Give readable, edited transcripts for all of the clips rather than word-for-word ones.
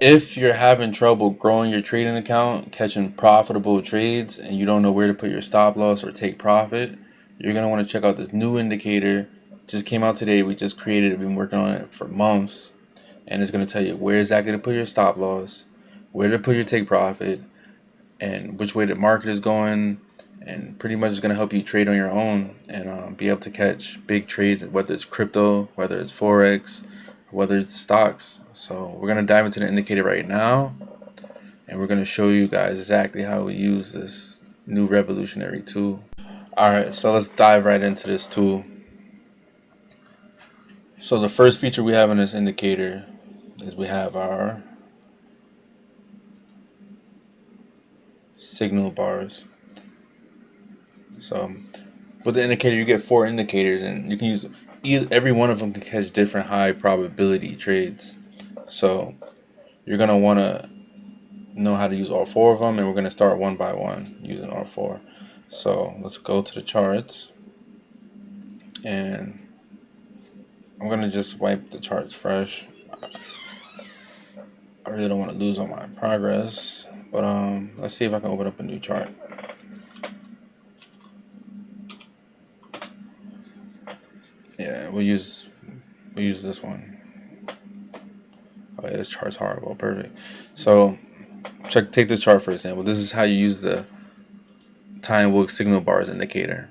If you're having trouble growing your trading account, catching profitable trades, and you don't know where to put your stop loss or take profit, you're going to want to check out this new indicator. Just came out today. We just created it. We've been working on it for months. And it's going to tell you where exactly to put your stop loss, where to put your take profit, and which way the market is going. And pretty much it's going to help you trade on your own and be able to catch big trades, whether it's crypto, whether it's Forex, whether it's stocks. So we're going to dive into the indicator right now, and we're going to show you guys exactly how we use this new revolutionary tool. Alright, so let's dive right into this tool. So the first feature we have in this indicator is we have our signal bars. So with the indicator, you get 4 indicators, and you can use every one of them to catch different high probability trades. So you're going to want to know how to use all 4 of them, and we're going to start one by one using all 4. So let's go to the charts, and I'm going to just wipe the charts fresh. I really don't want to lose all my progress, but let's see if I can open up a new chart. Yeah, we'll use this one. Oh yeah, this chart's horrible. Perfect. So take this chart for example. This is how you use the time wick signal bars indicator.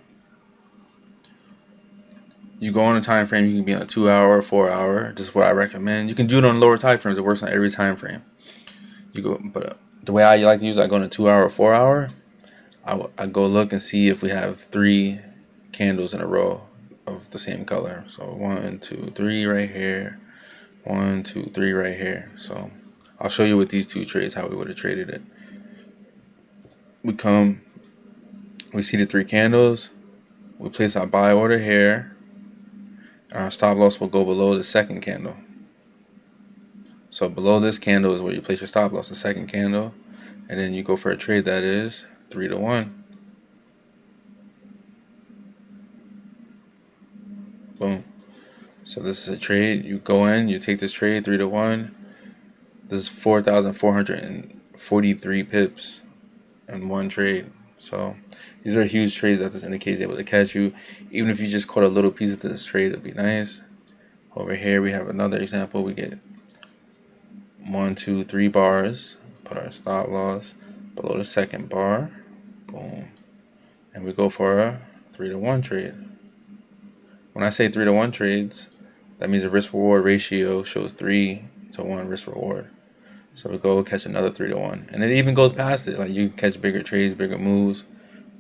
You go on a time frame. You can be on a 2-hour, 4-hour. Just what I recommend. You can do it on lower time frames. It works on every time frame. You go, but the way I like to use it, I go on a 2-hour, 4-hour. I go look and see if we have 3 candles in a row of the same color. So 1, 2, 3 right here. 1, 2, 3 right here. So I'll show you with these 2 trades how we would have traded it. We see the 3 candles. We place our buy order here, and our stop loss will go below the second candle. So below this candle is where you place your stop loss, the second candle, and then you go for a trade that is 3 to 1. Boom. So this is a trade. You go in, you take this trade 3 to 1. This is 4,443 pips in one trade. So these are huge trades that this indicator is able to catch you. Even if you just caught a little piece of this trade, it'd be nice. Over here we have another example. We get 1, 2, 3 bars. Put our stop loss below the second bar. Boom. And we go for a 3 to 1 trade. When I say 3 to 1 trades, that means the risk reward ratio shows 3 to 1 risk reward. So we go catch another 3 to 1, and it even goes past it. Like you can catch bigger trades, bigger moves,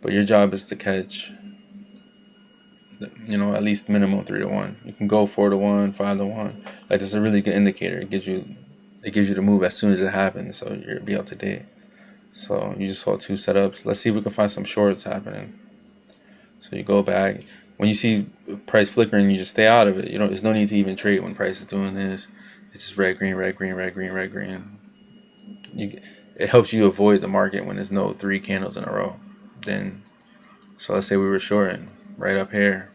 but your job is to catch, at least minimum 3 to 1. You can go 4 to 1, 5 to 1. Like this is a really good indicator. It gives you the move as soon as it happens, so you'll be up to date. So you just saw 2 setups. Let's see if we can find some shorts happening. So you go back. When you see price flickering, you just stay out of it. There's no need to even trade when price is doing this. It's just red, green, red, green, red, green, red, green. It helps you avoid the market when there's no 3 candles in a row. So let's say we were shorting right up here.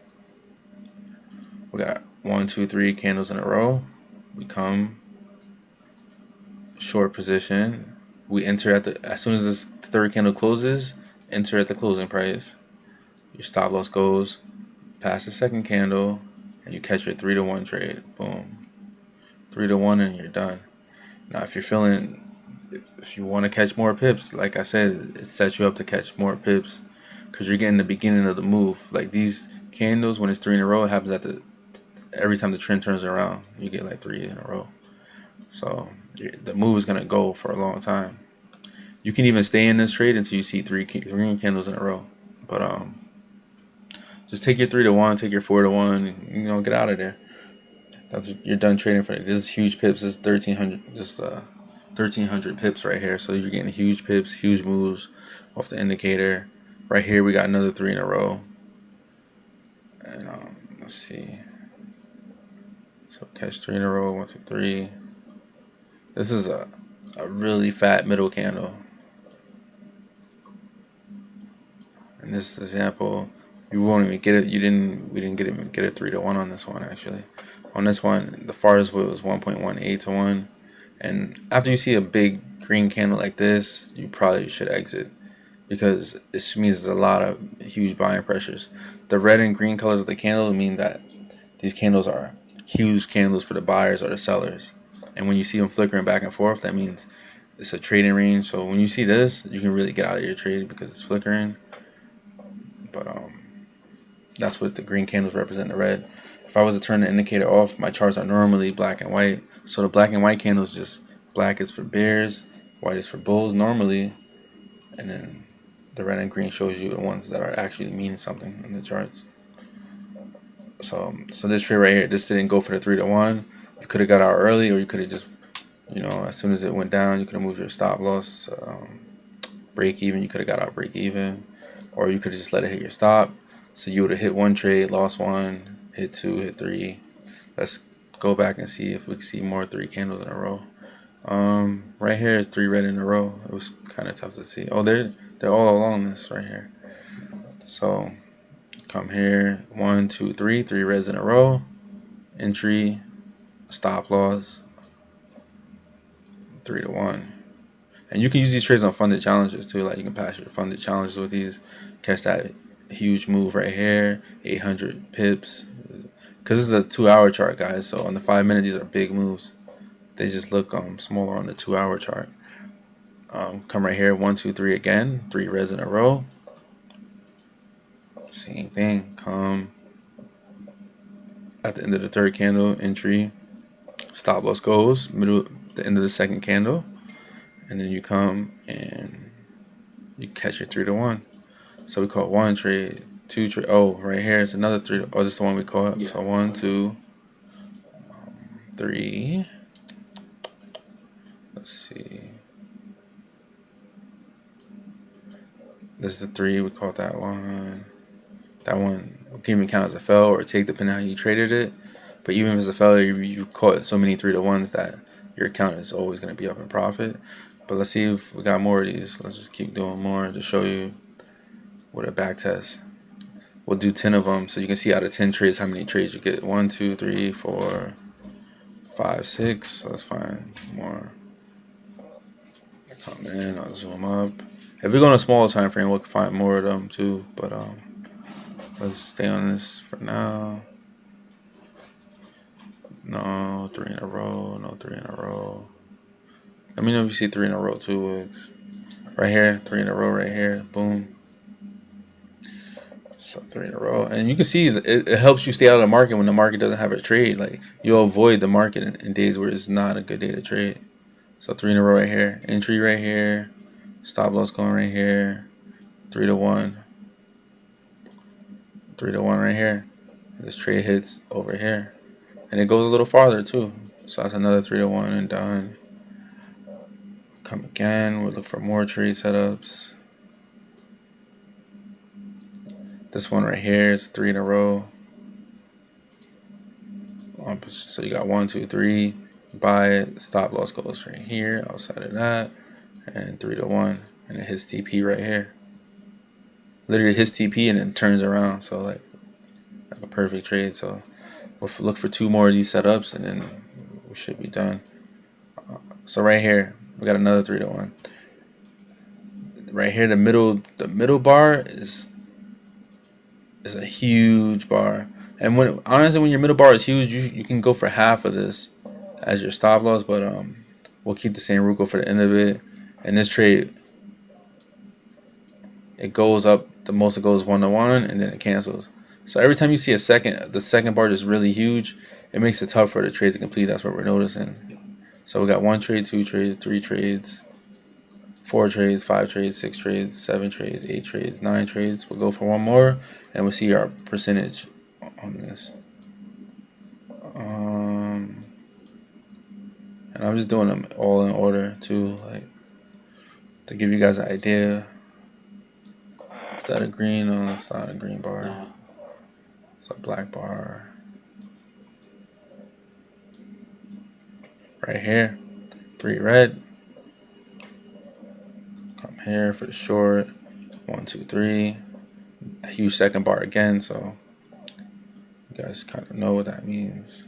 We got 1, 2, 3 candles in a row. We come short position. We enter as soon as this 3rd candle closes, enter at the closing price. Your stop loss goes past the 2nd candle, and you catch your 3 to 1 trade. Boom, 3 to 1, and you're done. Now, if you want to catch more pips, like I said, it sets you up to catch more pips because you're getting the beginning of the move. Like these candles, when it's 3 in a row, it happens every time the trend turns around. You get like 3 in a row. So the move is gonna go for a long time. You can even stay in this trade until you see 3 candles in a row. But just take your 3 to 1, take your 4 to 1, and, get out of there. You're done trading for it. This is huge pips. This is 1,300. This 1,300 pips right here. So you're getting huge pips, huge moves off the indicator. Right here we got another 3 in a row. And let's see. So catch 3 in a row. 1, 2, 3. This is a really fat middle candle. In this example, you won't even get it. We didn't get a 3 to 1 on this one actually. On this one, the farthest was 1.18 to 1. And after you see a big green candle like this, you probably should exit, because it means there's a lot of huge buying pressures. The red and green colors of the candle mean that these candles are huge candles for the buyers or the sellers. And when you see them flickering back and forth, that means it's a trading range. So when you see this, you can really get out of your trade because it's flickering. But that's what the green candles represent, the red. If I was to turn the indicator off, my charts are normally black and white. So the black and white candles, just black is for bears, white is for bulls normally, and then the red and green shows you the ones that are actually meaning something in the charts. So this trade right here, this didn't go for the 3-to-1. You could have got out early, or you could have just, as soon as it went down, you could have moved your stop loss, break even. You could have got out break even, or you could have just let it hit your stop. So you would have hit one trade, lost one, hit two, hit three. Let's go back and see if we can see more 3 candles in a row. Right here is 3 red in a row. It was kind of tough to see. Oh, they're all along this right here. So come here, 1, 2, 3 reds in a row. Entry, stop loss, 3-to-1. And you can use these trades on funded challenges too. Like you can pass your funded challenges with these. Catch that huge move right here, 800 pips. Because this is a 2-hour chart, guys. So on the 5-minute, these are big moves. They just look smaller on the 2-hour chart. Come right here, 1, 2, 3 again, 3 reds in a row. Same thing. Come at the end of the 3rd candle, entry, stop loss goes, the end of the 2nd candle, and then you come and you catch your 3-to-1. So we call it 1 trade, 2 trade. Oh, right here is another 3. Oh, this is the one we call it. Yeah. So 1, 2, 3. Let's see. This is the 3. We call that one. That one can even count as a fail or take, depending on how you traded it. But even if it's a failure, you caught so many 3-to-1s that your account is always going to be up in profit. But let's see if we got more of these. Let's just keep doing more to show you what a back test. We'll do 10 of them so you can see out of 10 trades how many trades you get. 1, 2, 3, 4, 5, 6. Let's find more. Come in. I'll zoom up. If we go on a smaller time frame, we'll find more of them too. But let's stay on this for now. No, 3 in a row. No, 3 in a row. Let me know if you see 3 in a row too, Wiggs. Right here, 3 in a row right here. Boom. So 3 in a row. And you can see it helps you stay out of the market when the market doesn't have a trade. Like, you'll avoid the market in days where it's not a good day to trade. So 3 in a row right here. Entry right here. Stop loss going right here. 3-to-1. 3-to-1 right here. And this trade hits over here. And it goes a little farther too. So that's another 3-to-1 and done. Come again. We'll look for more trade setups. This one right here is 3 in a row. So you got 1, 2, 3. Buy it. Stop loss goes right here outside of that. And 3-to-1. And it hits TP right here. Literally hits TP and then turns around. So like a perfect trade. So we'll look for 2 more of these setups and then we should be done. So right here, we got another 3-to-1. Right here, the middle bar is a huge bar. And honestly, when your middle bar is huge, you can go for half of this as your stop loss, but we'll keep the same rule, go for the end of it. And this trade, it goes up, the most it goes 1-to-1, and then it cancels. So every time you see the second bar is really huge, it makes it tough for the trade to complete. That's what we're noticing. So we got 1 trade, 2 trades, 3 trades, 4 trades, 5 trades, 6 trades, 7 trades, 8 trades, 9 trades. We'll go for 1 more, and we'll see our percentage on this. And I'm just doing them all in order too, like to give you guys an idea. Is that a green? No, that's not a green bar. It's a black bar. Right here, 3 red. Come here for the short. 1, 2, 3. A huge second bar again, so you guys kind of know what that means.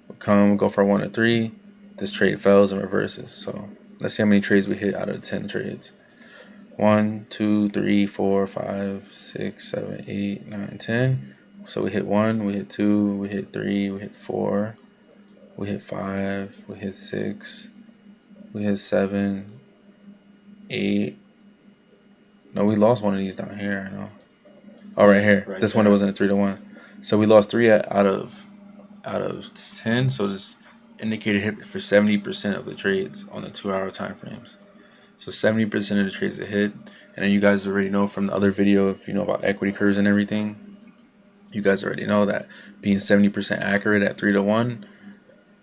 We'll go for 1 to 3. this trade fails and reverses. So let's see how many trades we hit out of 10 trades. 1, 2, 3, 4, 5, 6, 7, 8, 9, 10. So we hit 1, we hit 2, we hit 3, we hit 4, we hit 5, we hit 6, we hit 7, 8. No, we lost one of these down here. I know. Oh, right here. Right this there. One that wasn't a 3 to 1. So we lost 3 out of 10. So this indicator hit for 70% of the trades on the 2-hour time frames. So 70% of the trades that hit. And then you guys already know from the other video, if you know about equity curves and everything, you guys already know that being 70% accurate at 3 to 1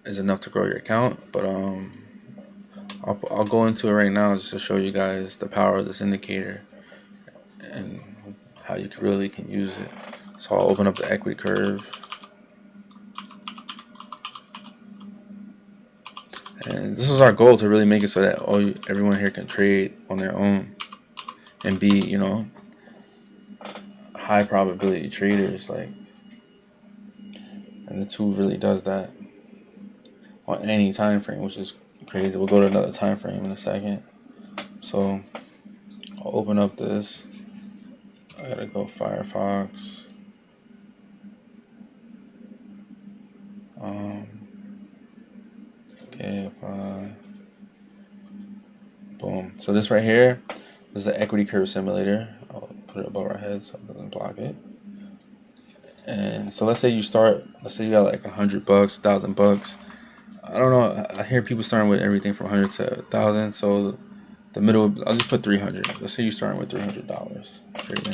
is enough to grow your account. But I'll go into it right now just to show you guys the power of this indicator and how you really can use it. So I'll open up the equity curve. And this is our goal, to really make it so that everyone here can trade on their own and be, you know, high probability traders. Like, and the tool really does that on any time frame, which is crazy. We'll go to another time frame in a second. So I'll open up this. I gotta go Firefox. Okay, apply. Boom. So this right here, this is the equity curve simulator. I'll put it above our head so it doesn't block it. And so let's say you got like $100, $1,000. I don't know. I hear people starting with everything from 100 to 1,000. So the middle, I'll just put 300. Let's say you're starting with $300 trading.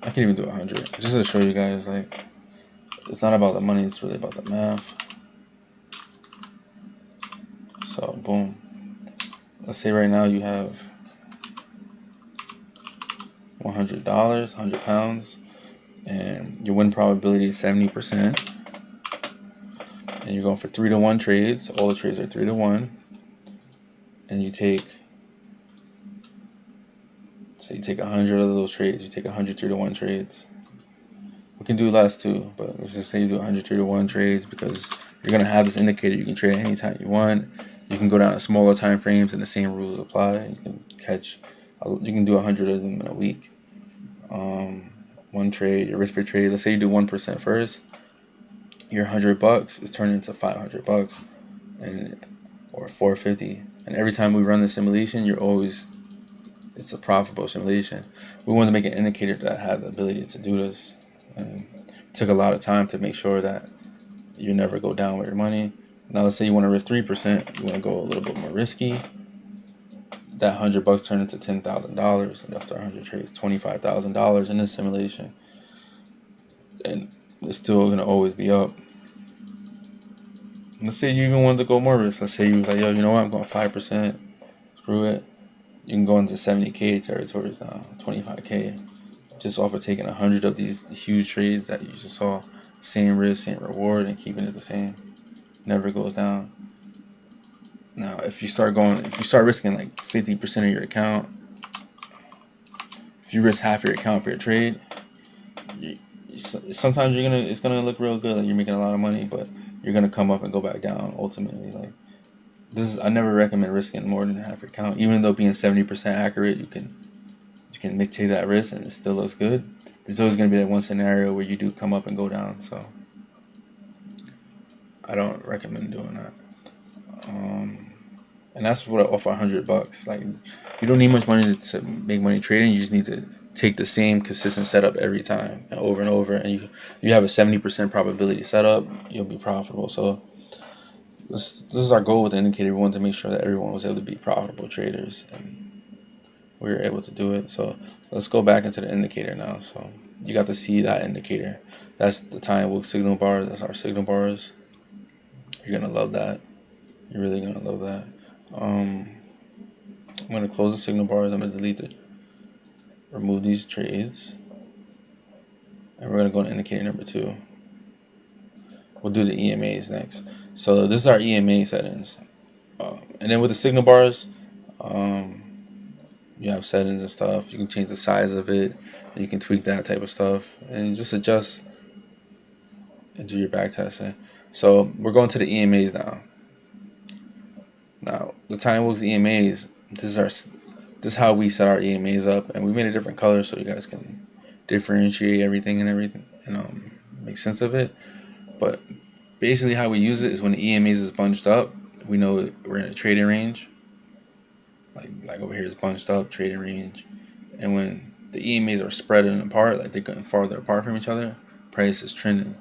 I can't even do 100. Just to show you guys, like, it's not about the money, it's really about the math. So boom. Let's say right now you have $100, 100 pounds, and your win probability is 70%. And you're going for 3 to 1 trades. All the trades are 3 to 1. And you take 100 of those trades. You take 100 3 to 1 trades. We can do less too, but let's just say you do 100 3 to 1 trades, because you're gonna have this indicator. You can trade anytime you want. You can go down to smaller time frames, and the same rules apply. You can do 100 of them in a week. One trade, your risk per trade. Let's say you do 1% first. Your $100 is turned into $500, or $450. And every time we run the simulation, it's a profitable simulation. We wanted to make an indicator that had the ability to do this, and it took a lot of time to make sure that you never go down with your money. Now let's say you want to risk 3%, you want to go a little bit more risky. That $100 turned into $10,000, and after 100 trades, $25,000 in this simulation, and it's still gonna always be up. Let's say you even wanted to go more risk. Let's say you was like, yo, you know what, I'm going 5%. Screw it. You can go into 70K territories now, 25K, just off of taking 100 of these huge trades that you just saw. Same risk, same reward, and keeping it the same. Never goes down. Now, if you start risking like 50% of your account, if you risk half your account per trade, sometimes it's gonna look real good, like you're making a lot of money, but you're gonna come up and go back down ultimately. Like, I never recommend risking more than half your account. Even though being 70% accurate, you can take that risk and it still looks good. There's always gonna be that one scenario where you do come up and go down. So I don't recommend doing that. And that's what I offer $100. Like, you don't need much money to make money trading. You just need to take the same consistent setup every time and over, and you have a 70% probability setup, you'll be profitable. So this is our goal with the indicator. We wanted to make sure that everyone was able to be profitable traders, and we were able to do it. So let's go back into the indicator now. So you got to see that indicator. That's the time wick signal bars. That's our signal bars. You're gonna love that. You're really gonna love that. I'm gonna close the signal bars. I'm gonna delete it. Remove these trades, and we're gonna go to indicator number 2. We'll do the EMAs next. So this is our EMA settings, and then with the signal bars, you have settings and stuff. You can change the size of it, and you can tweak that type of stuff, and just adjust and do your back testing. So we're going to the EMAs now. Now the Tiny Wolves EMAs, this is how we set our EMAs up, and we made a different color so you guys can differentiate everything and make sense of it. But basically how we use it is when the EMAs is bunched up, we know we're in a trading range. Like over here is bunched up, trading range. And when the EMAs are spreading apart, like they're getting farther apart from each other, price is trending.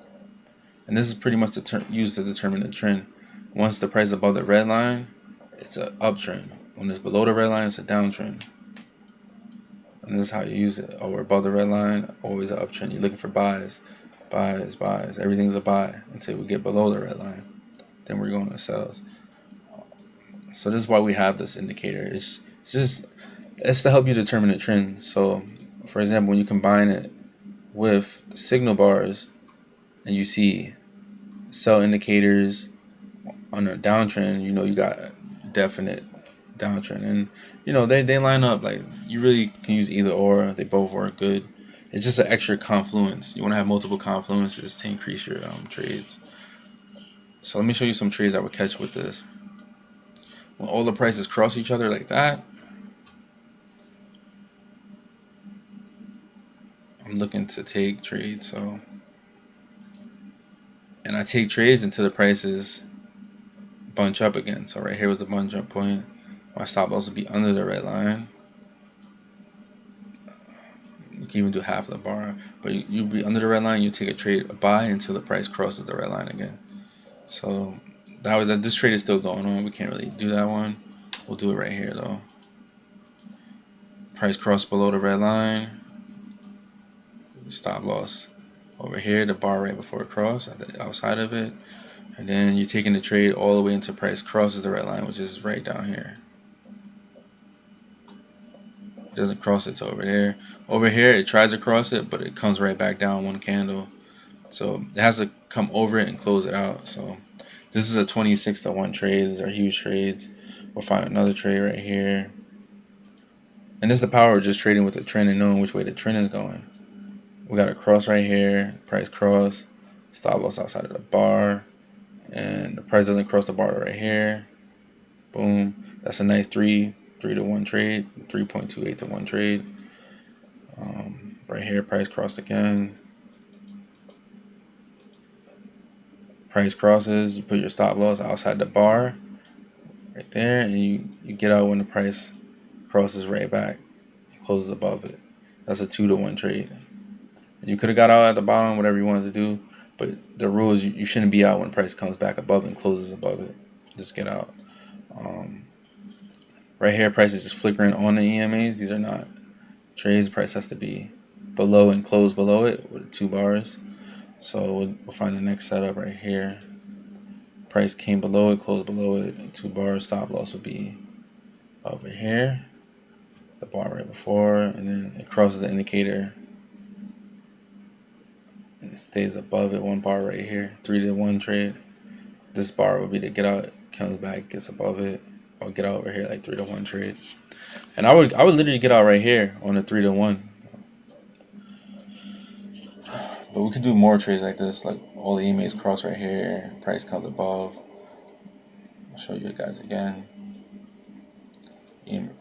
And this is pretty much used to determine the trend. Once the price is above the red line, it's an uptrend. When it's below the red line, it's a downtrend. And this is how you use it. Oh, we're above the red line, always an uptrend. You're looking for buys, buys, buys. Everything's a buy until we get below the red line. Then we're going to sells. So this is why we have this indicator. It's to help you determine the trend. So, for example, when you combine it with the signal bars and you see sell indicators on a downtrend, you know you got a definite downtrend. And you know they line up. Like, you really can use either or. They both work good. It's just an extra confluence. You want to have multiple confluences to increase your trades. So let me show you some trades I would catch with this. When all the prices cross each other like that, I'm looking to take trades. So, and I take trades until the prices bunch up again. So right here was the bunch up point. My stop loss would be under the red line. You can even do half of the bar, but you'd be under the red line. You take a trade, a buy, until the price crosses the red line again. So this trade is still going on. We can't really do that one. We'll do it right here though. Price crossed below the red line. Stop loss over here, the bar right before it crossed, outside of it. And then you're taking the trade all the way until price crosses the red line, which is right down here. It doesn't cross it to over there. Over here, it tries to cross it, but it comes right back down one candle. So it has to come over it and close it out. So this is a 26-to-1 trade. These are huge trades. We'll find another trade right here. And this is the power of just trading with the trend and knowing which way the trend is going. We got a cross right here, price cross, stop loss outside of the bar, and the price doesn't cross the bar right here. Boom. That's a nice 3-to-1 trade, 3.28-to-1 trade. Right here, price crossed again. Price crosses, you put your stop loss outside the bar right there, and you get out when the price crosses right back and closes above it. That's a 2-to-1 trade. You could have got out at the bottom, whatever you wanted to do, but the rule is you shouldn't be out when price comes back above and closes above it. Just get out. Right here, price is just flickering on the EMAs. These are not trades. Price has to be below and close below it with 2 bars. So we'll find the next setup right here. Price came below it, closed below it, and 2 bars. Stop loss would be over here, the bar right before, and then it crosses the indicator. And it stays above it, 1 bar right here, 3-to-1 trade. This bar would be to get out, comes back, gets above it, or get out over here like 3-to-1 trade. And I would literally get out right here on a 3-to-1. But we could do more trades like this, like all the EMAs cross right here, price comes above. I'll show you guys again.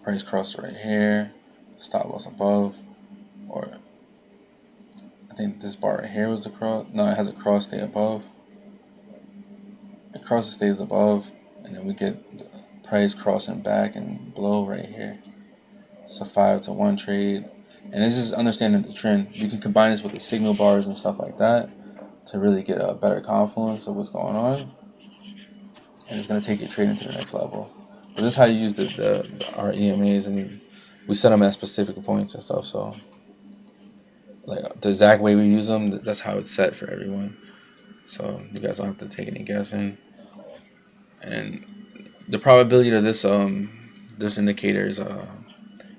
Price cross right here, stop loss above, or I think this bar right here was the cross. No, it has a cross, stay above. It crosses, stays above, and then we get the price crossing back and below right here. It's a 5-to-1 trade. And this is understanding the trend. You can combine this with the signal bars and stuff like that to really get a better confluence of what's going on. And it's going to take your trading to the next level. But this is how you use our EMAs, and we set them at specific points and stuff. So, like the exact way we use them, that's how it's set for everyone. So you guys don't have to take any guessing. And the probability of this indicator is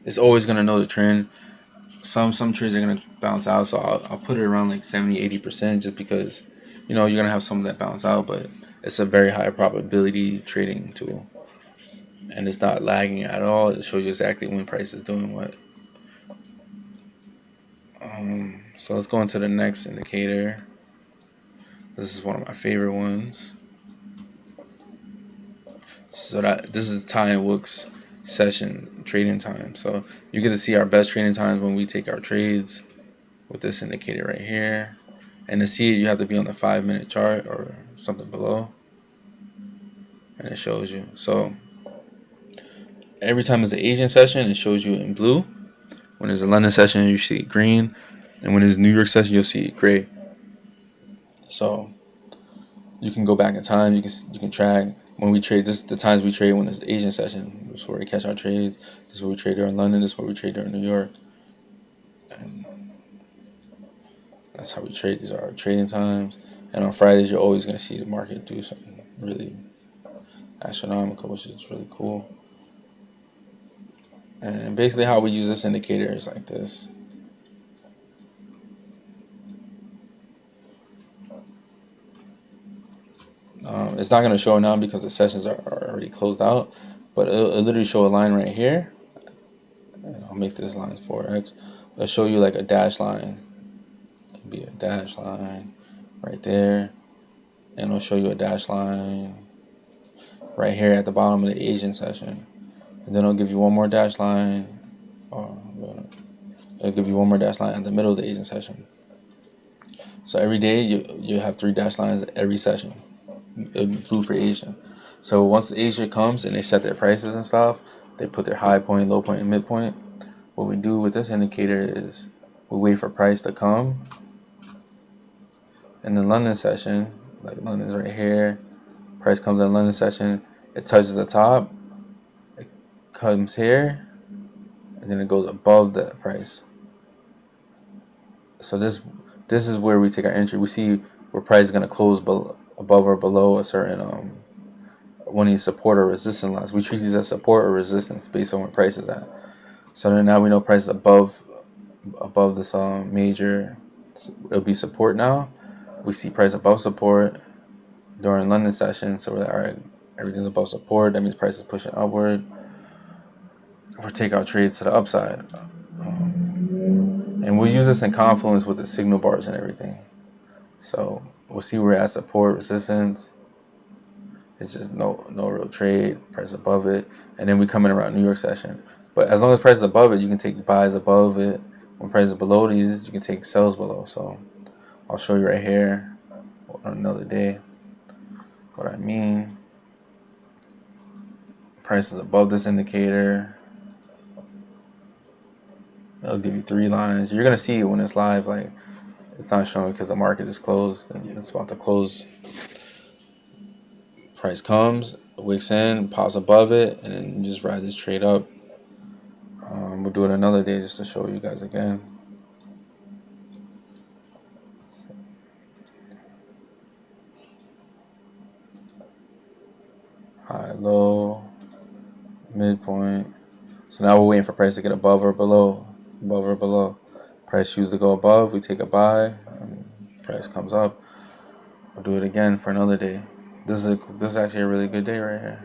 it's always going to know the trend. Some trades are going to bounce out, so I'll put it around like 70-80% just because, you know, you're going to have some that bounce out, but it's a very high probability trading tool. And it's not lagging at all. It shows you exactly when price is doing what. So let's go into the next indicator. This is one of my favorite ones. So this is Ty and Wook's session trading time. So you get to see our best trading times when we take our trades with this indicator right here. And to see it, you have to be on the 5-minute chart or something below, and it shows you. So every time there's an Asian session, it shows you in blue. When there's a London session, you see it green, and when there's a New York session, you'll see it gray. So you can go back in time. You can track when we trade. This is the times we trade when it's Asian session. This is where we catch our trades. This is where we trade during London. This is where we trade during New York. And that's how we trade. These are our trading times. And on Fridays, you're always going to see the market do something really astronomical, which is really cool. And basically how we use this indicator is like this. It's not going to show now because the sessions are already closed out, but it'll literally show a line right here. And I'll make this line 4x. It'll show you like a dash line. It'll be a dash line right there, and it'll show you a dash line right here at the bottom of the Asian session, and then it'll give you one more dash line. It'll give you one more dash line at the middle of the Asian session. So every day you have 3 dash lines every session. It'll be blue for Asian. So once Asia comes and they set their prices and stuff, they put their high point, low point, and midpoint. What we do with this indicator is we wait for price to come. In the London session, like London's right here, price comes in London session, it touches the top, it comes here, and then it goes above the price. So this is where we take our entry. We see where price is going to close above or below a certain one of these support or resistance lines. We treat these as support or resistance based on where price is at. So then now we know price is above this major. It'll be support now. We see price above support during London session. So we're like, all right, everything's above support. That means price is pushing upward. We'll take our trades to the upside. And we'll use this in confluence with the signal bars and everything. So we'll see where we're at support, resistance. It's just no real trade. Price above it, and then we come in around New York session. But as long as price is above it, you can take buys above it. When price is below these, you can take sells below. So I'll show you right here on another day what I mean. Price is above this indicator. It'll give you 3 lines. You're gonna see it when it's live. Like it's not showing because the market is closed and it's about to close. Price comes, wicks in, pops above it, and then just ride this trade up. We'll do it another day just to show you guys again. High, low, midpoint. So now we're waiting for price to get above or below. Above or below. Price chooses to go above, we take a buy, and price comes up. We'll do it again for another day. This is actually a really good day right here.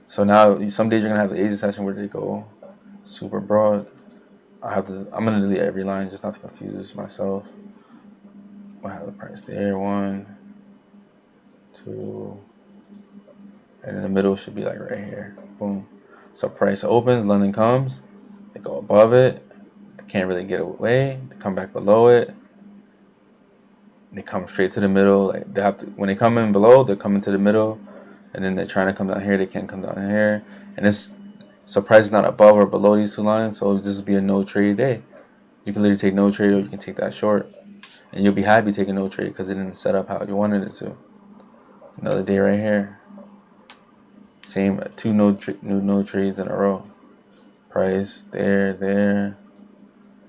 So now some days you're gonna have the Asian session where they go super broad. I'm gonna delete every line just not to confuse myself. We'll have the price there, 1, 2, and in the middle should be like right here. Boom. So price opens, London comes, they go above it, they can't really get away, they come back below it. They come straight to the middle. Like they have to, when they come in below, they're coming to the middle, and then they're trying to come down here. They can't come down here, and so price is not above or below these 2 lines. So this would be a no trade day. You can literally take no trade, or you can take that short, and you'll be happy taking no trade because it didn't set up how you wanted it to. Another day right here. Same 2 no trades in a row. Price there,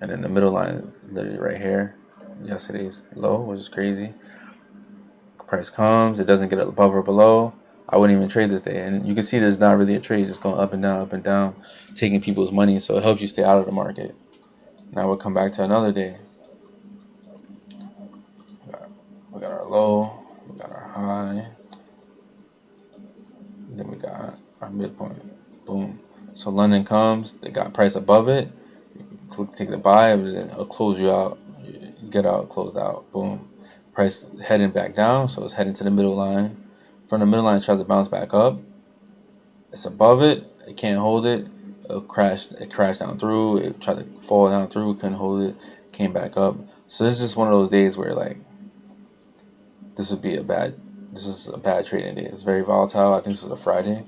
and then the middle line is literally right here. Yesterday's low, which is crazy. Price comes, it doesn't get above or below. I wouldn't even trade this day, and you can see there's not really a trade, just going up and down, taking people's money. So it helps you stay out of the market. Now we'll come back to another day. We got our low, we got our high, then we got our midpoint. Boom. So London comes, they got price above it. You click, take the buy, and then it'll close you out. You get out, closed out. Boom. price heading back down, so it's heading to the middle line. From the middle line, it tries to bounce back up. It's above it. It can't hold it. It crashed down through. It tried to fall down through. Couldn't hold it. Came back up. So this is just one of those days where like this is a bad trading day. It's very volatile. I think this was a Friday.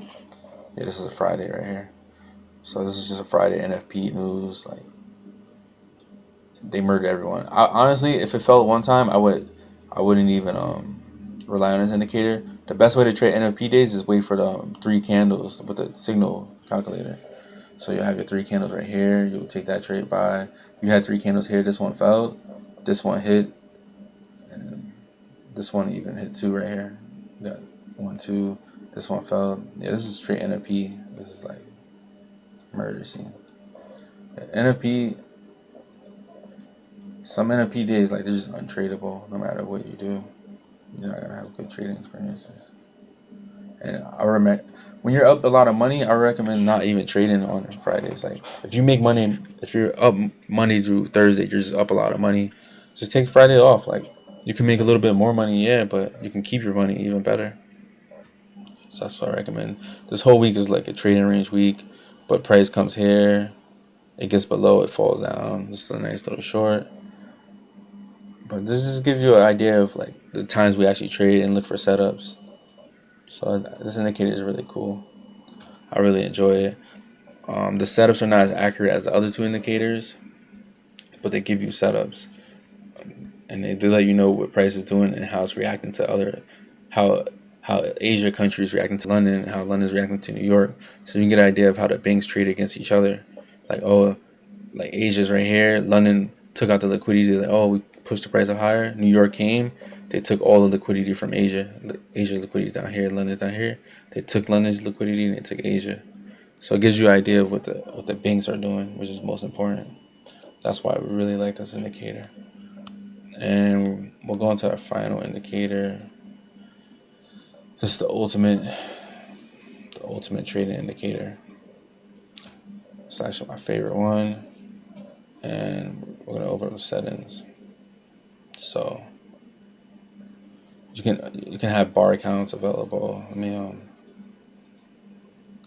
Yeah, this is a Friday right here. So this is just a Friday NFP news. Like they murdered everyone. Honestly, if it fell one time, I wouldn't even rely on this indicator. The best way to trade NFP days is wait for the 3 candles with the signal calculator. So you'll have your 3 candles right here. You'll take that trade by. You had 3 candles here. This one fell. This one hit. And then this one even hit 2 right here. You got 1, 2. This one fell. Yeah, this is straight NFP. This is like murder scene. Yeah, NFP. Some NFP days, like, they're just untradeable no matter what you do. You're not gonna have good trading experiences. And when you're up a lot of money, I recommend not even trading on Fridays. Like if you're up Monday through Thursday, you're just up a lot of money. Just take Friday off. Like you can make a little bit more money, yeah, but you can keep your money even better. So that's what I recommend. This whole week is like a trading range week, but price comes here, it gets below, it falls down. This is a nice little short. But this just gives you an idea of like the times we actually trade and look for setups. So this indicator is really cool. I really enjoy it. The setups are not as accurate as the other 2 indicators, but they give you setups, and they let you know what price is doing and how it's reacting to how Asia countries reacting to London and how London's reacting to New York. So you can get an idea of how the banks trade against each other. Like like Asia's right here. London took out the liquidity. Like we pushed the price up higher. New York came. They took all the liquidity from Asia. Asia's liquidity is down here. London's down here. They took London's liquidity and they took Asia. So it gives you an idea of what the banks are doing, which is most important. That's why we really like this indicator. And we'll go on to our final indicator. This is the ultimate trading indicator. It's actually my favorite one. And we're gonna open up settings. So you can have bar accounts available. Let me go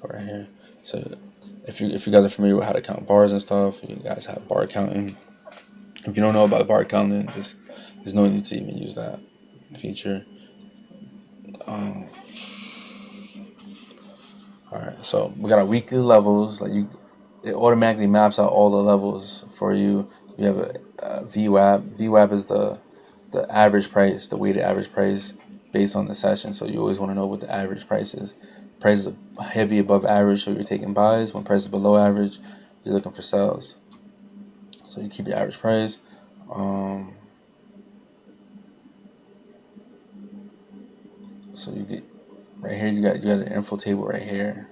right here. So if you guys are familiar with how to count bars and stuff, you guys have bar counting. If you don't know about bar counting, there's no need to even use that feature. Alright, so we got our weekly levels. It automatically maps out all the levels for you. You have a VWAP. VWAP is the average price, the weighted average price based on the session. So you always want to know what the average price is. Price is heavy above average, so you're taking buys. When price is below average, you're looking for sells. So you keep your average price. So you get right here. You got the info table right here.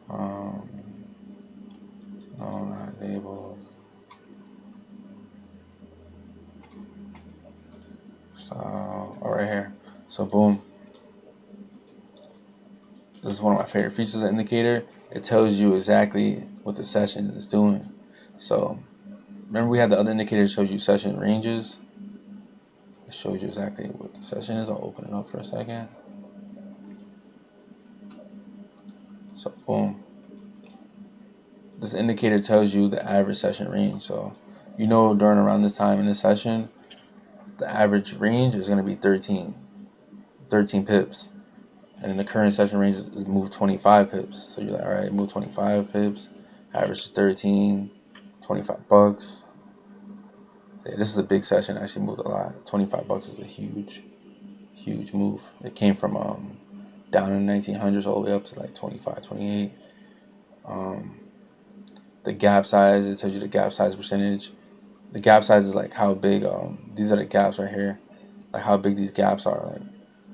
No, not labels. So right here. So boom. This is one of my favorite features of the indicator. It tells you exactly what the session is doing. So remember we had the other indicator that shows you session ranges. It shows you exactly what the session is. I'll open it up for a second. So boom. This indicator tells you the average session range. So during around this time in this session, the average range is going to be 13 pips. And in the current session range is moved 25 pips. So you're like, all right, move 25 pips. Average is 13, $25. Yeah, this is a big session. Actually moved a lot. $25 is a huge move. It came from down in the 1900s all the way up to like 25, 28. The gap size, it tells you the gap size percentage. The gap size is like how big. These are the gaps right here, like how big these gaps are. Like,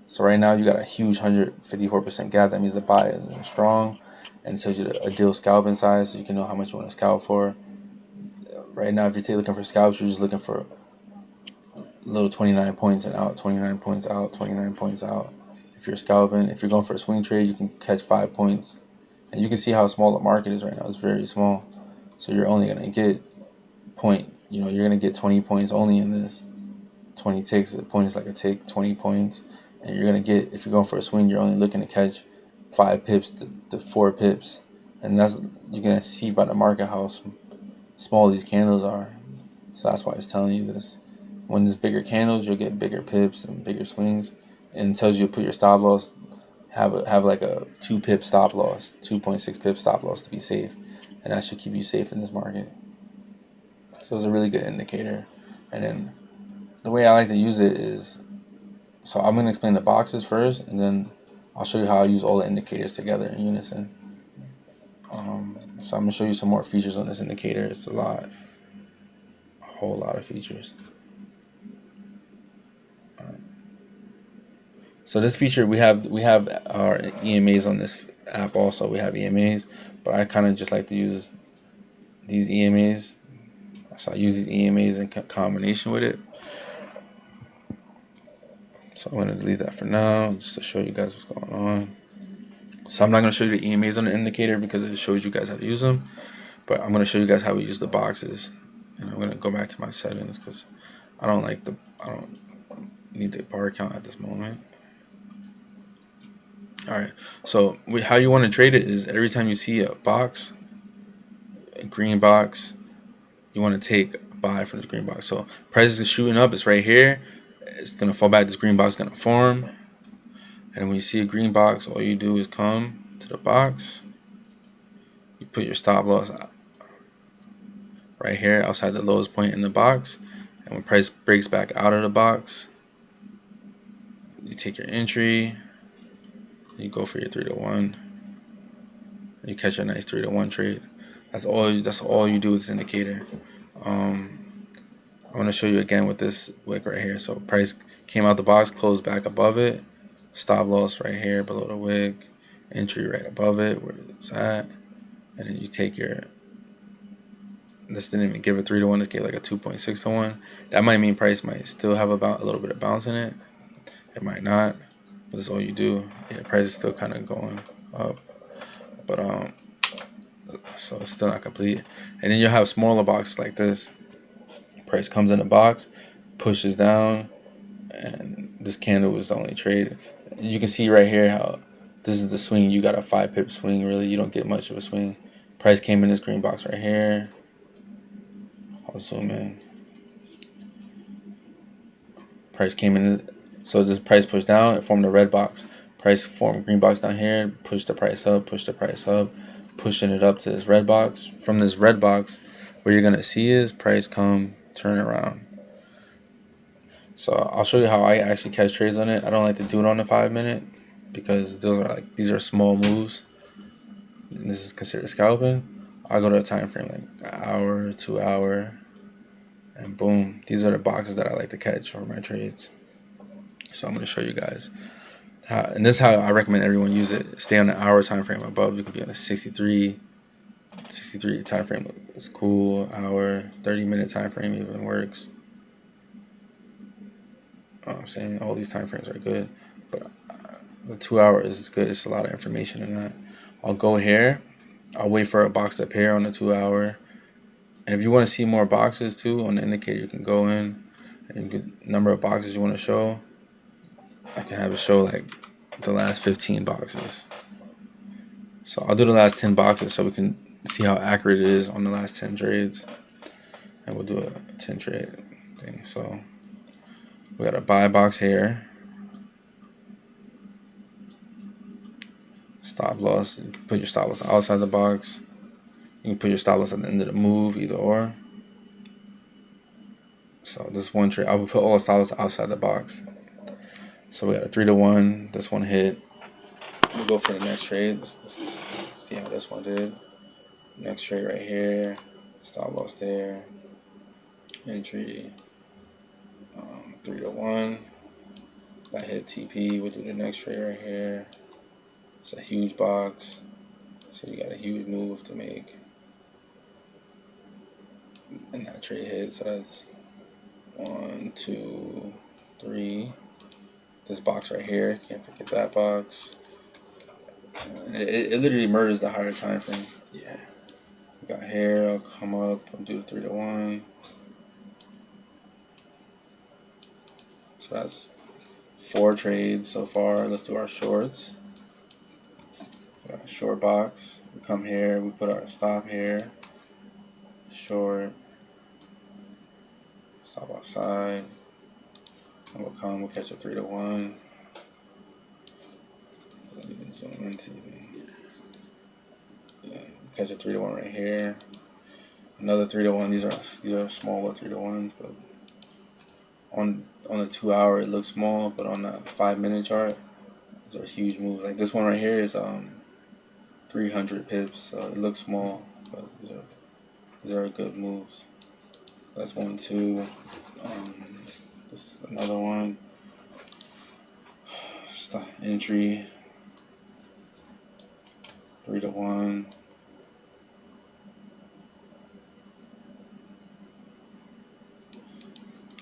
so right now you got a huge 154% gap. That means the buy is strong, and it tells you a deal scalping size, so you can know how much you want to scalp for. Right now, if you're looking for scalps, you're just looking for little 29 points and out, 29 points out, 29 points out. If you're scalping, if you're going for a swing trade, you can catch 5 points, and you can see how small the market is right now. It's very small, so you're only gonna get you're gonna get 20 points only in this. 20 ticks. A point is like a tick, 20 points. And you're going to get, if you're going for a swing, you're only looking to catch 5 pips to 4 pips. And that's, you're going to see by the market how small these candles are. So that's why it's telling you this. When there's bigger candles, you'll get bigger pips and bigger swings. And it tells you to put your stop loss, have like a 2 pip stop loss, 2.6 pip stop loss to be safe. And that should keep you safe in this market. So it's a really good indicator. And then the way I like to use it is, so I'm going to explain the boxes first, and then I'll show you how I use all the indicators together in unison. So I'm going to show you some more features on this indicator. It's a whole lot of features. So this feature, we have our EMAs on this app also. We have EMAs, but I kind of just like to use these EMAs. So I use these EMAs in combination with it. So I'm going to delete that for now, just to show you guys what's going on. So I'm not going to show you the EMAs on the indicator because it shows you guys how to use them. But I'm going to show you guys how we use the boxes. And I'm going to go back to my settings because I don't need the bar count at this moment. Alright, so how you want to trade it is every time you see a box, a green box, you want to take a buy from this green box. So price is shooting up, it's right here. It's going to fall back, this green box is going to form. And when you see a green box, all you do is come to the box. You put your stop loss right here outside the lowest point in the box. And when price breaks back out of the box, you take your entry. You go for your 3-to-1. You catch a nice 3-to-1 trade. That's all you do with this indicator. I'm gonna show you again with this wick right here. So price came out the box, closed back above it. Stop loss right here below the wick. Entry right above it where it's at. And then you take your. This didn't even give a 3-to-1. This gave like a 2.6-to-1. That might mean price might still have a little bit of bounce in it. It might not. But that's all you do. Yeah, price is still kind of going up, but so it's still not complete. And then you'll have smaller boxes like this. Price comes in the box, pushes down, and this candle was the only trade. You can see right here how this is the swing. You got a 5 pip swing. Really, you don't get much of a swing. Price came in this green box right here. I'll zoom in. Price came in. So this price pushed down, it formed a red box. Price formed green box down here, push the price up, pushing it up to this red box. From this red box, what you're gonna see is price come, turn around. So I'll show you how I actually catch trades on it. I don't like to do it on the 5-minute because these are small moves. And this is considered scalping. I'll go to a time frame like an hour, 2 hour, and boom. These are the boxes that I like to catch for my trades. So I'm going to show you guys how, and this is how I recommend everyone use it. Stay on the hour time frame above. You could be on a 63 time frame. It's cool. Hour, 30-minute time frame even works. I'm saying all these time frames are good, but the 2 hour is good. It's a lot of information in that. I'll go here. I'll wait for a box to appear on the 2 hour. And if you want to see more boxes too on the indicator, you can go in and you get number of boxes you want to show. I can have it show like the last 15 boxes. So I'll do the last 10 boxes so we can see how accurate it is on the last 10 trades. And we'll do a 10 trade thing. So we got a buy box here. Stop loss. You can put your stop loss outside the box. You can put your stop loss at the end of the move, either or. So this one trade, I would put all the stop loss outside the box. So we got a 3-to-1. This one hit. We'll go for the next trade. Let's see how this one did. Next trade right here. Stop loss there. Entry. 3-to-1. That hit TP. We'll do the next trade right here. It's a huge box. So you got a huge move to make. And that trade hit. So that's 1, 2, 3. This box right here. Can't forget that box. It literally murders the higher time frame. Yeah. We got here. I'll come up and do the 3-to-1. So that's 4 trades so far. Let's do our shorts. We got a short box. We come here, we put our stop here. Short. Stop outside. And we'll catch a 3 to 1. Even zoom into even. Yeah, catch a 3 to 1 right here. Another 3 to 1. These are smaller 3 to 1s, but on a 2 hour it looks small, but on a 5-minute chart, these are huge moves. Like this one right here is 300 pips, so it looks small, but these are good moves. That's 1, 2. This is another one. Stop entry. 3 to 1.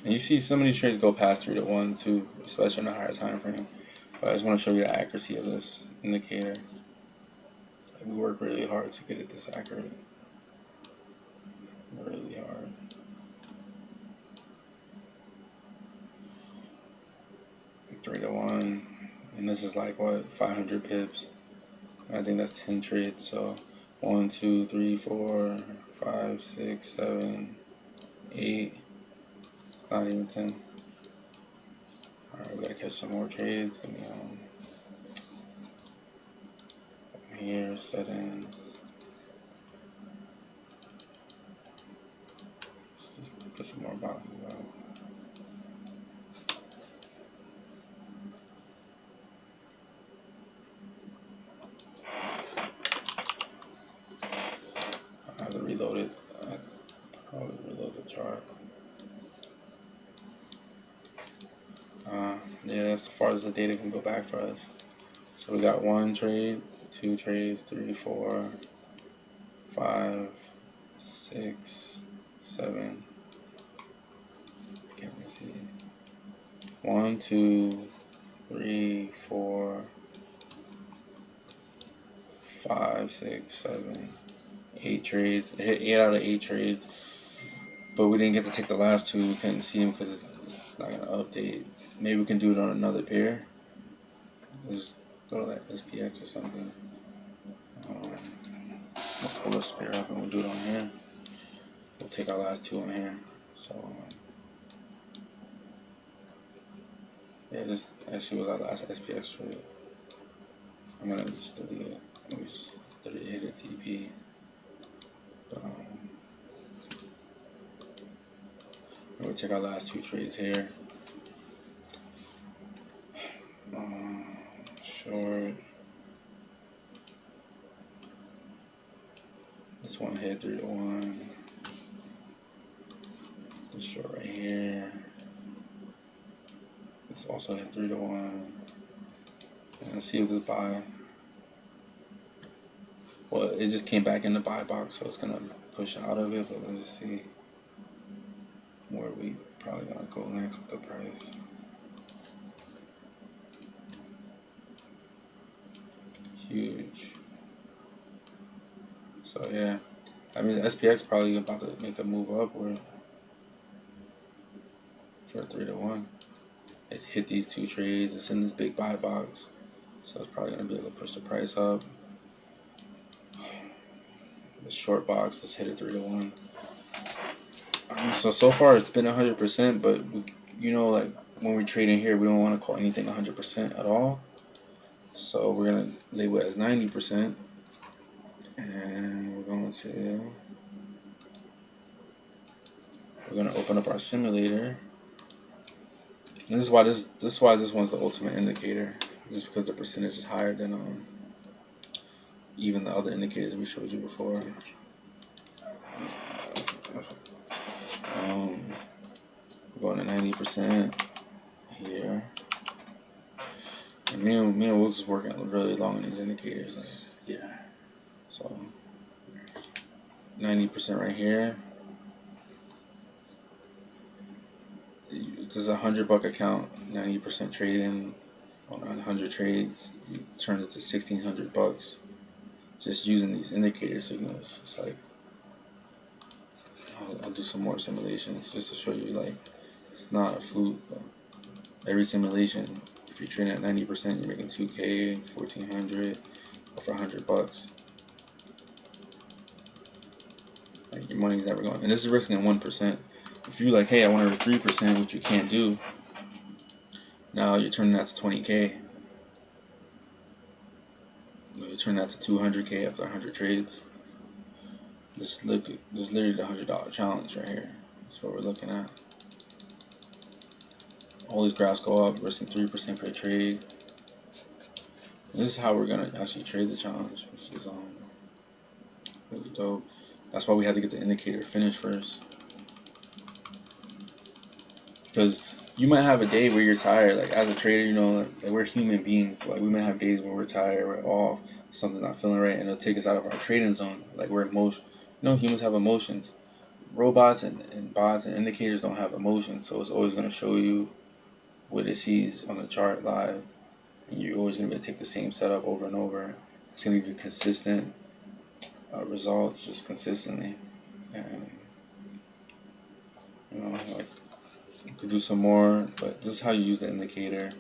And you see some of these trades go past 3 to 1 too, especially in a higher time frame. But I just want to show you the accuracy of this indicator. Like we work really hard to get it this accurate. Really hard. Three to 1. And this is like what, 500 pips. I think that's 10 trades. So 1, 2, 3, 4, 5, 6, 7, 8. It's not even 10. Alright, we gotta catch some more trades. Let me here, settings. Just put some more boxes out. I have to reload it. I probably reload the chart. Yeah, that's as far as the data can go back for us. So we got 1 trade, 2 trades, 3, 4, 5, 6, 7. Can't really see. 1, 2, 3, 4, 5, 6, 7, 8 trades. It hit 8 out of 8 trades, but we didn't get to take the last 2. We couldn't see them because it's not gonna update. Maybe we can do it on another pair. Just go to that SPX or something. We'll pull this pair up and we'll do it on here. We'll take our last 2 on here. So yeah, this actually was our last SPX trade. I'm gonna just delete it. Let me just hit a TP. But we'll take our last 2 trades here. Short. This one hit 3 to 1. This short right here. This also hit 3 to 1. And let's see if this buy. Well, it just came back in the buy box, so it's gonna push out of it. But let's see where we probably gonna go next with the price. Huge. So yeah, I mean SPX probably about to make a move upward for 3 to 1. It hit these 2 trades. It's in this big buy box, so it's probably gonna be able to push the price up. The short box just hit it 3 to 1. So far it's been 100%, but you know, like when we trade in here, we don't want to call anything 100% at all. So we're gonna label it as 90%, and we're gonna open up our simulator. And this is why this one's the ultimate indicator, just because the percentage is higher than even the other indicators we showed you before. We're going to 90% here. And me and Wilkes is working really long on these indicators. Yeah. So 90% right here. This is a $100 account. 90% trading on 100 trades, you turn it to $1,600 just using these indicator signals. It's like I'll do some more simulations just to show you, like, it's not a fluke. But every simulation. If you're trading at 90%, you're making 2K, 1,400, or for $100. Like your money's never going. And this is risking 1%. If you're like, hey, I want to risk 3%, which you can't do, now you're turning that to 20K. You turn that to 200K after 100 trades. This is literally the $100 challenge right here. That's what we're looking at. All these graphs go up, risking 3% per trade. And this is how we're gonna actually trade the challenge, which is really dope. That's why we had to get the indicator finished first. Because you might have a day where you're tired. Like as a trader, you know, like we're human beings. Like we might have days where we're tired, we're off, something's not feeling right, and it'll take us out of our trading zone. Like we're emotion. You know, humans have emotions. Robots and bots and indicators don't have emotions, so it's always going to show you what it sees on the chart live, and you're always going to be able to take the same setup over and over. It's going to give you consistent results, just consistently. And you know, like you could do some more, but this is how you use the indicator.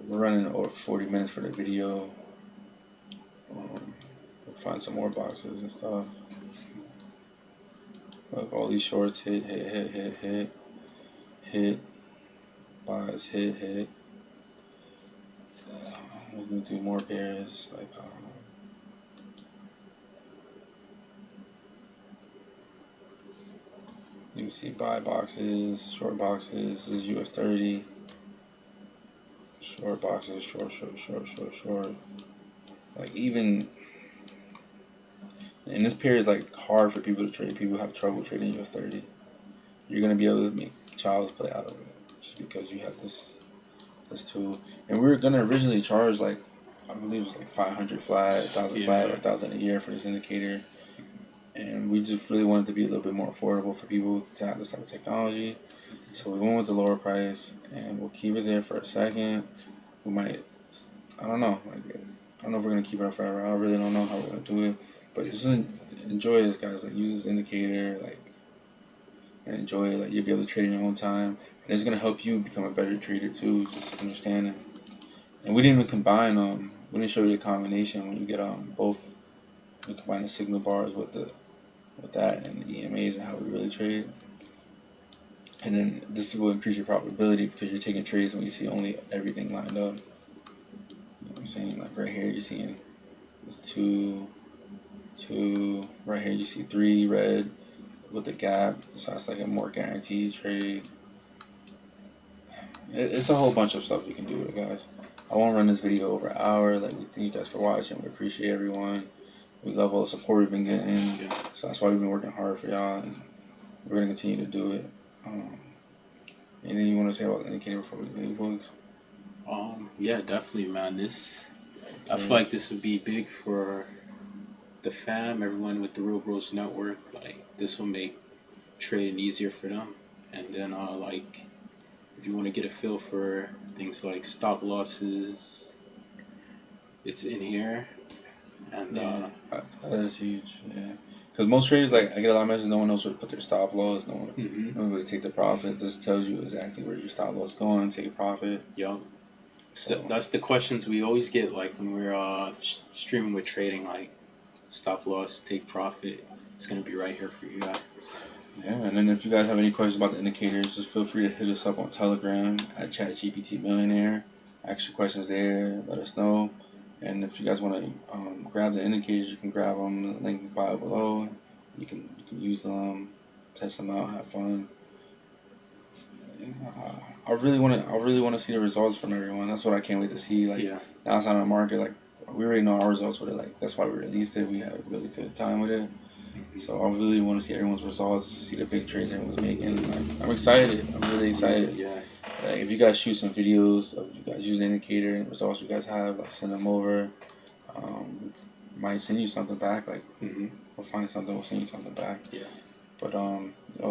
We're running over 40 minutes for the video. We'll find some more boxes and stuff. Look, all these shorts hit, buys hit. We're gonna do more pairs like you can see buy boxes, short boxes. This is US 30. Short boxes, short. Like even, and this pair is like hard for people to trade. People have trouble trading US 30. You're gonna be able to make child's play out of it just because you have this tool. And we were gonna originally charge like, I believe it was like 500 flat, 1,000 flat, or 1,000 a year for this indicator. And we just really wanted to be a little bit more affordable for people to have this type of technology. So we went with the lower price, and we'll keep it there for a second. We might, I don't know, like, I don't know if we're gonna keep it up forever. I really don't know how we're gonna do it, but just enjoy this, guys. Like, use this indicator, like, and enjoy it. Like, you'll be able to trade in your own time, and it's gonna help you become a better trader too. Just understanding. And we didn't even combine we didn't show you the combination when you get both. We combine the signal bars with that and the EMAs and how we really trade. And then this will increase your probability because you're taking trades when you see only everything lined up. You know what I'm saying? Like right here, you're seeing there's two. Right here, you see 3 red with the gap. So that's like a more guaranteed trade. It's a whole bunch of stuff you can do with it, guys. I won't run this video over an hour. Like, we thank you guys for watching. We appreciate everyone. We love all the support we've been getting. So that's why we've been working hard for y'all, and we're gonna continue to do it. Anything you want to say about the indicator before we leave, folks? Yeah, definitely, man. I feel like this would be big for the fam, everyone with the Real Bros Network. Like, this will make trading easier for them. And then, like, if you want to get a feel for things like stop losses, it's in here. And that is huge. Yeah, because most traders, like, I get a lot of messages. No one knows where to put their stop loss. No one knows where to take the profit. This tells you exactly where your stop loss is going. Take a profit. Yup. So that's the questions we always get, like when we're streaming with trading, like stop loss, take profit. It's gonna be right here for you guys. Yeah, and then if you guys have any questions about the indicators, just feel free to hit us up on Telegram at @gbpjpy. Ask your questions there. Let us know. And if you guys want to grab the indicators, you can grab them. The link bio below. You can use them, test them out, have fun. I really want to see the results from everyone. That's what I can't wait to see. Like, now it's out on the market. Like, we already know our results with it. Like, that's why we released it. We had a really good time with it. So I really want to see everyone's results, see the big trades everyone's making. Like, I'm excited. I'm really excited. Yeah. Like, if you guys shoot some videos of you guys using the indicator and results you guys have, like, send them over. Might send you something back. Like, we'll find something. We'll send you something back. Yeah. But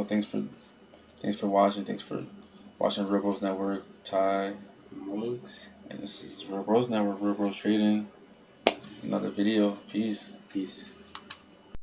thanks for watching. Thanks for watching Real Bros Network. Ty, Mugs, and this is Real Bros Network. Real Bros Trading. Another video. Peace.